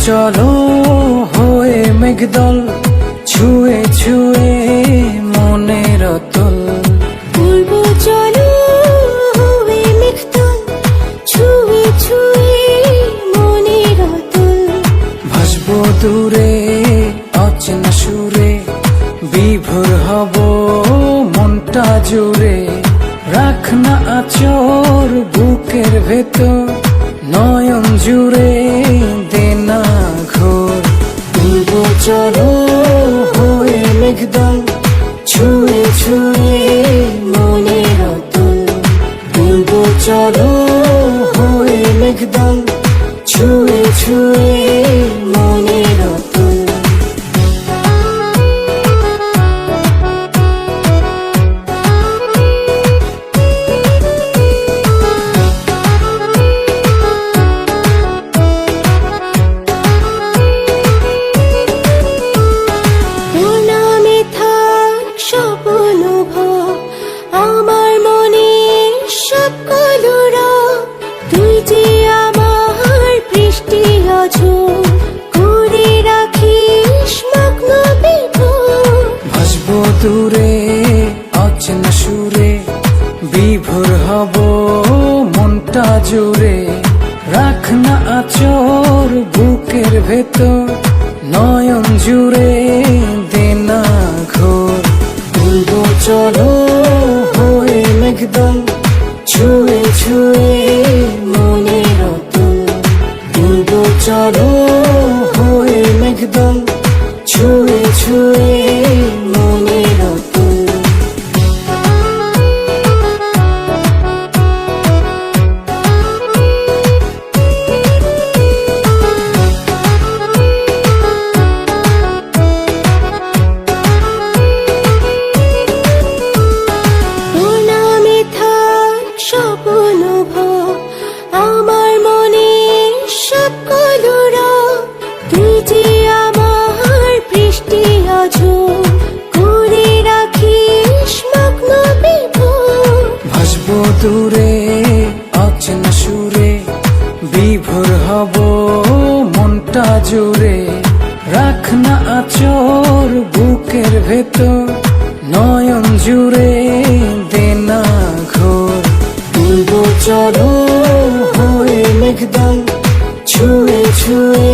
চলো হয়ে মেঘদল, ছুঁয়ে ছুঁয়ে মনের অতল। উড়বো চলো হয়ে মেঘদল, ছুঁয়ে ছুঁয়ে মনের অতল। ভাসবো দূরে অচেনা সুরে, বিভোর হব মনটা জুড়ে। রাখ না আচর বুকের ভেতর, নয়ন জুড়ে দেনা ঘোর। উড়বো চলো হয়ে মেঘদল, ছুঁয়ে ছুঁয়ে মনের অতল। উড়বো চলো হয়ে মেঘদল, ছুঁয়ে ছুঁয়ে মনের অতল। আমার মনে সব কলরা, তুই যে আমার বৃষ্টি অঝোর করে রাখিস মগ্ন বিভোর। ভাসবো দূরে অচেনা সুরে, বিভোর হব মনটা জুড়ে। রাখ না আচর বুকের ভেতর, নয়ন জুড়ে দেনা ঘোর। উড়বো চলো হয়ে মেঘদল, ছুঁয়ে ছুঁয়ে মনের অতল। উড়বো চলো হয়ে মেঘদল, ছুঁয়ে ছুঁয়ে মনের অতল। স্বপ্ন ভোর আমার মনে সব কলরা, তুই যে আমার বৃষ্টি অঝোর করে রাখিস মগ্ন বিভোর। ভাসবো দূরে অচেনা সুরে, বিভোর হব মনটা জুড়ে। রাখ না আচর বুকের ভেতর, নয়ন জুড়ে দেনা ঘোর। উড়বো চলো হয়ে মেঘদল, ছুঁয়ে ছুঁয়ে